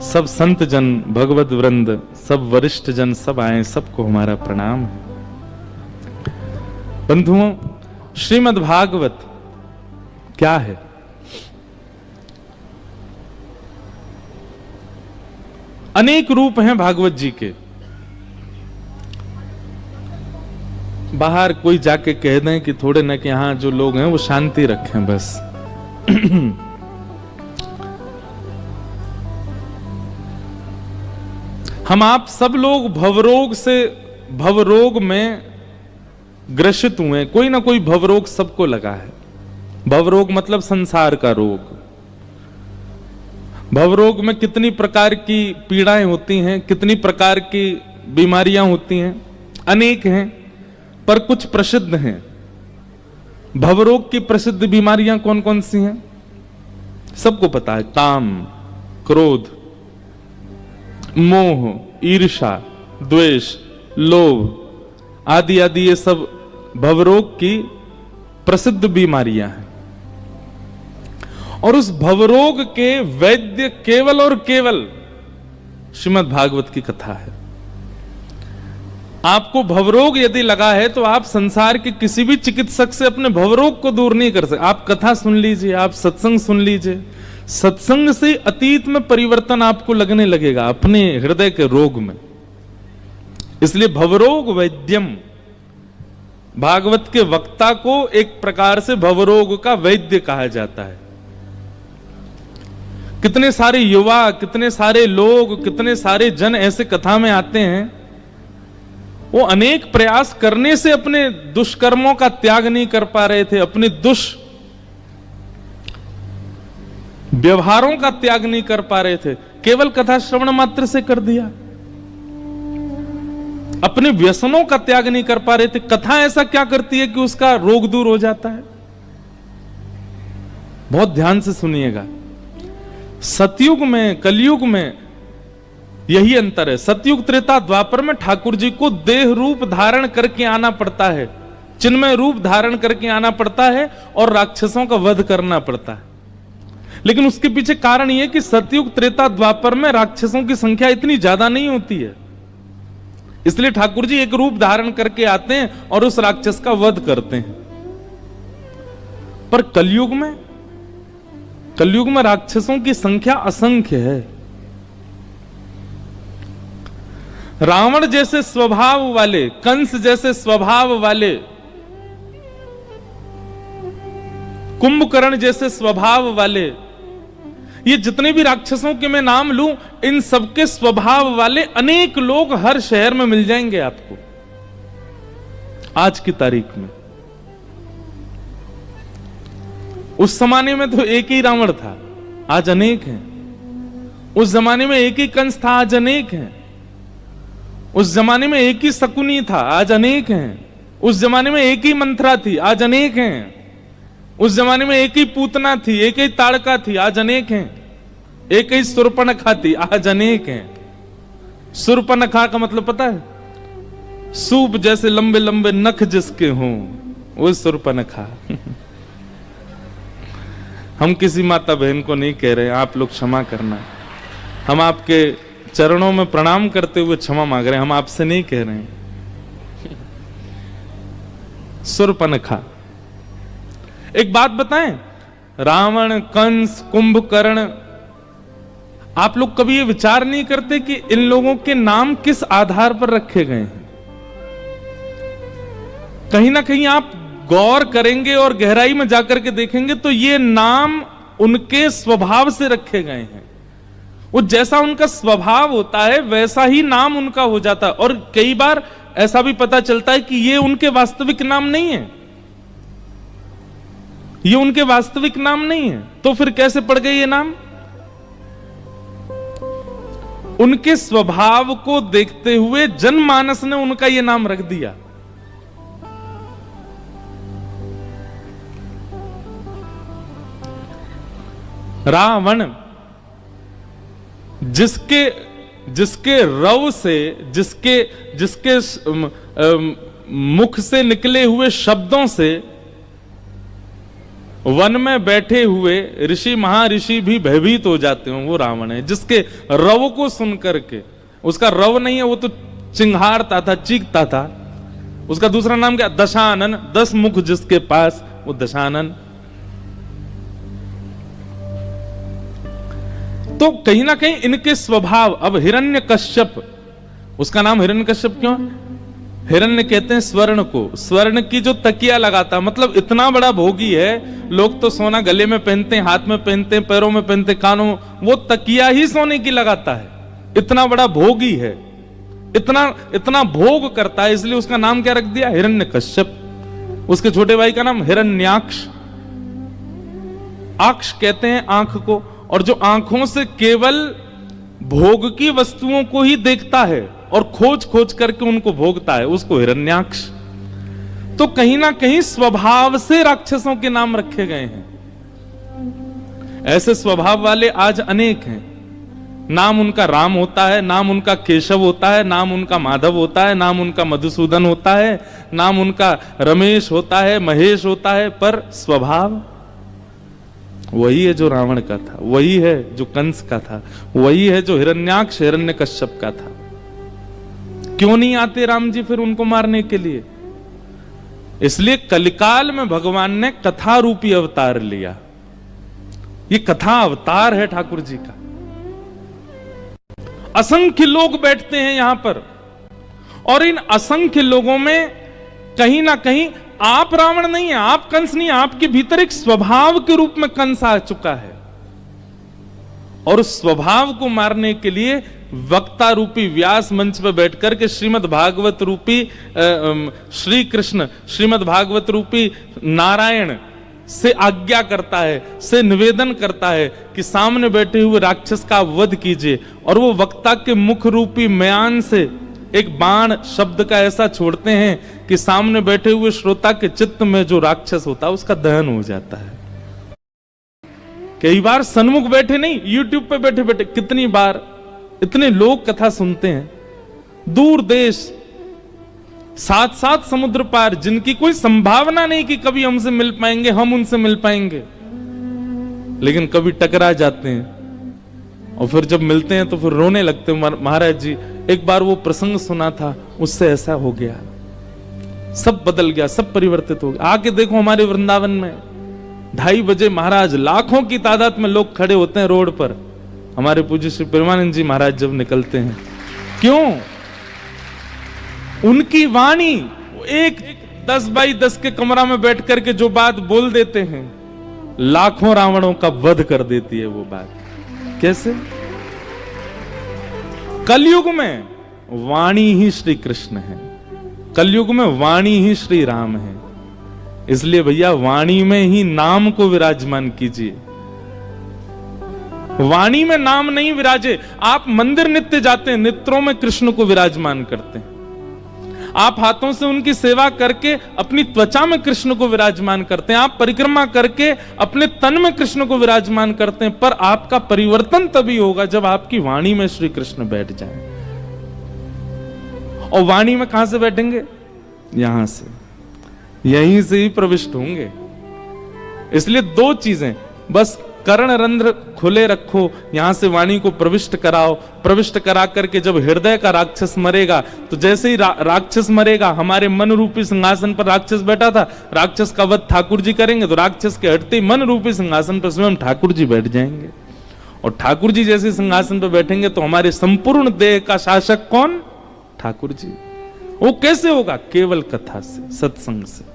सब संत जन, भगवत वृंद, सब वरिष्ठ जन, सब आए, सबको हमारा प्रणाम है। बंधुओं, श्रीमद् भागवत क्या है? अनेक रूप हैं भागवत जी के। बाहर कोई जाके कह दें कि थोड़े न कि यहां जो लोग हैं वो शांति रखें बस। हम आप सब लोग भवरोग में ग्रसित हुए। कोई ना कोई भवरोग सबको लगा है। भवरोग मतलब संसार का रोग। भवरोग में कितनी प्रकार की पीड़ाएं होती हैं, कितनी प्रकार की बीमारियां होती हैं, अनेक हैं, पर कुछ प्रसिद्ध हैं। भवरोग की प्रसिद्ध बीमारियां कौन कौन सी हैं? सबको पता है। काम, क्रोध, मोह, ईर्ष्या, द्वेष, लोभ आदि आदि, ये सब भवरोग की प्रसिद्ध बीमारियां हैं। और उस भवरोग के वैद्य केवल और केवल श्रीमद् भागवत की कथा है। आपको भवरोग यदि लगा है तो आप संसार के किसी भी चिकित्सक से अपने भवरोग को दूर नहीं कर सकते। आप कथा सुन लीजिए, आप सत्संग सुन लीजिए, सत्संग से अतीत में परिवर्तन आपको लगने लगेगा अपने हृदय के रोग में। इसलिए भवरोग वैद्यम, भागवत के वक्ता को एक प्रकार से भवरोग का वैद्य कहा जाता है। कितने सारे युवा, कितने सारे लोग, कितने सारे जन ऐसे कथा में आते हैं, वो अनेक प्रयास करने से अपने दुष्कर्मों का त्याग नहीं कर पा रहे थे, अपने व्यवहारों का त्याग नहीं कर पा रहे थे, केवल कथा श्रवण मात्र से कर दिया। अपने व्यसनों का त्याग नहीं कर पा रहे थे। कथा ऐसा क्या करती है कि उसका रोग दूर हो जाता है? बहुत ध्यान से सुनिएगा। सतयुग में, कलयुग में यही अंतर है। सतयुग, त्रेता, द्वापर में ठाकुर जी को देह रूप धारण करके आना पड़ता है, चिन्मय रूप धारण करके आना पड़ता है और राक्षसों का वध करना पड़ता है। लेकिन उसके पीछे कारण यह कि सतयुग, त्रेता, द्वापर में राक्षसों की संख्या इतनी ज्यादा नहीं होती है, इसलिए ठाकुर जी एक रूप धारण करके आते हैं और उस राक्षस का वध करते हैं। पर कलयुग में राक्षसों की संख्या असंख्य है। रावण जैसे स्वभाव वाले, कंस जैसे स्वभाव वाले, कुंभकर्ण जैसे स्वभाव वाले, ये जितने भी राक्षसों के मैं नाम लूं, इन सबके स्वभाव वाले अनेक लोग हर शहर में मिल जाएंगे आपको आज की तारीख में। उस जमाने में तो एक ही रावण था, आज अनेक हैं। उस जमाने में एक ही कंस था, आज अनेक हैं। उस जमाने में एक ही शकुनी था, आज अनेक हैं। उस जमाने में एक ही मंथरा थी, आज अनेक हैं। उस जमाने में एक ही पूतना थी, एक ही ताड़का थी, आज अनेक हैं। एक ही सुर्पनखा थी, आज अनेक हैं। सुर्पनखा का मतलब पता है? सूप जैसे लंबे लंबे नख जिसके हों, वो सुर्पनखा। हम किसी माता बहन को नहीं कह रहे, आप लोग क्षमा करना। हम आपके चरणों में प्रणाम करते हुए क्षमा मांग रहे हैं, हम आपसे नहीं कह रहे हैं। सुर्पनखा। एक बात बताएं, रावण, कंस, कुंभकर्ण, आप लोग कभी ये विचार नहीं करते कि इन लोगों के नाम किस आधार पर रखे गए हैं? कहीं ना कहीं आप गौर करेंगे और गहराई में जाकर के देखेंगे तो ये नाम उनके स्वभाव से रखे गए हैं। वो जैसा उनका स्वभाव होता है वैसा ही नाम उनका हो जाता है। और कई बार ऐसा भी पता चलता है कि ये उनके वास्तविक नाम नहीं है, ये उनके वास्तविक नाम नहीं है। तो फिर कैसे पड़ गए ये नाम? उनके स्वभाव को देखते हुए जनमानस ने उनका ये नाम रख दिया। रावण, जिसके रव से, जिसके मुख से निकले हुए शब्दों से वन में बैठे हुए ऋषि महर्षि भी भयभीत हो जाते हैं, वो रावण है जिसके रव को सुन करके, उसका रव नहीं है, वो तो चिंघाड़ता था, चीखता था। उसका दूसरा नाम क्या? दशानन, 10 मुख जिसके पास, वो दशानन। तो कहीं ना कहीं इनके स्वभाव, अब हिरण्यकश्यप, उसका नाम हिरण्यकश्यप क्यों? हिरण्य कहते हैं स्वर्ण को, स्वर्ण की जो तकिया लगाता, मतलब इतना बड़ा भोगी है। लोग तो सोना गले में पहनते हैं, हाथ में पहनते हैं, पैरों में पहनते हैं, कानों में, वो तकिया ही सोने की लगाता है। इतना बड़ा भोगी है, इतना भोग करता है, इसलिए उसका नाम क्या रख दिया? हिरण्यकश्यप। उसके छोटे भाई का नाम हिरण्याक्ष। आक्ष कहते हैं आंख को, और जो आंखों से केवल भोग की वस्तुओं को ही देखता है और खोज खोज करके उनको भोगता है, उसको हिरण्याक्ष। तो कहीं ना कहीं स्वभाव से राक्षसों के नाम रखे गए हैं। ऐसे स्वभाव वाले आज अनेक हैं। नाम उनका राम होता है, नाम उनका केशव होता है, नाम उनका माधव होता है, नाम उनका मधुसूदन होता है, नाम उनका रमेश होता है, महेश होता है, पर स्वभाव वही है जो रावण का था, वही है जो कंस का था, वही है जो हिरण्याक्ष हिरण्यकश्यप का था। क्यों नहीं आते राम जी फिर उनको मारने के लिए? इसलिए कलिकाल में भगवान ने कथा रूपी अवतार लिया। ये कथा अवतार है ठाकुर जी का। असंख्य लोग बैठते हैं यहां पर, और इन असंख्य लोगों में कहीं ना कहीं आप रावण नहीं है, आप कंस नहीं है, आपके भीतर एक स्वभाव के रूप में कंस आ चुका है। और उस स्वभाव को मारने के लिए वक्ता रूपी व्यास मंच पर बैठकर के श्रीमद् भागवत रूपी श्री कृष्ण, श्रीमद् भागवत रूपी नारायण से आज्ञा करता है, से निवेदन करता है कि सामने बैठे हुए राक्षस का वध कीजिए। और वो वक्ता के मुख रूपी म्यान से एक बाण शब्द का ऐसा छोड़ते हैं कि सामने बैठे हुए श्रोता के चित्त में जो राक्षस होता है उसका दहन हो जाता है। कई बार सन्मुख बैठे नहीं, यूट्यूब पे बैठे बैठे कितनी बार इतने लोग कथा सुनते हैं, दूर देश, 7 समुद्र पार, जिनकी कोई संभावना नहीं कि कभी हमसे मिल पाएंगे, हम उनसे मिल पाएंगे, लेकिन कभी टकरा जाते हैं और फिर जब मिलते हैं तो फिर रोने लगते हैं। महाराज जी एक बार वो प्रसंग सुना था, उससे ऐसा हो गया, सब बदल गया, सब परिवर्तित हो गया। आके देखो हमारे वृंदावन में 2:30 बजे महाराज, लाखों की तादाद में लोग खड़े होते हैं रोड पर। हमारे पूज्य श्री प्रेमानंद जी महाराज जब निकलते हैं, क्यों? उनकी वाणी एक 10x10 के कमरा में बैठ करके जो बात बोल देते हैं, लाखों रावणों का वध कर देती है वो बात। कैसे? कलयुग में वाणी ही श्री कृष्ण है, कलयुग में वाणी ही श्री राम है। इसलिए भैया वाणी में ही नाम को विराजमान कीजिए। वाणी में नाम नहीं विराजे। आप मंदिर नित्य जाते हैं, नेत्रों में कृष्ण को विराजमान करते हैं। आप हाथों से उनकी सेवा करके अपनी त्वचा में कृष्ण को विराजमान करते हैं। आप परिक्रमा करके अपने तन में कृष्ण को विराजमान करते हैं। पर आपका परिवर्तन तभी होगा जब आपकी वाणी में श्री कृष्ण बैठ जाए। और वाणी में कहां से बैठेंगे? यहां से, यहीं से ही प्रविष्ट होंगे। इसलिए 2 चीजें बस, कर्ण रंध्र खुले रखो, यहां से वाणी को प्रविष्ट कराओ। प्रविष्ट करा करके जब हृदय का राक्षस मरेगा, तो जैसे ही राक्षस मरेगा, हमारे मन रूपी सिंहासन पर राक्षस बैठा था, राक्षस का वध ठाकुर जी करेंगे, तो राक्षस के हटते ही मन रूपी सिंहासन पर स्वयं ठाकुर जी बैठ जाएंगे। और ठाकुर जी जैसे सिंहासन पर बैठेंगे तो हमारे संपूर्ण देह का शासक कौन? ठाकुर जी। वो कैसे होगा? केवल कथा से, सत्संग से।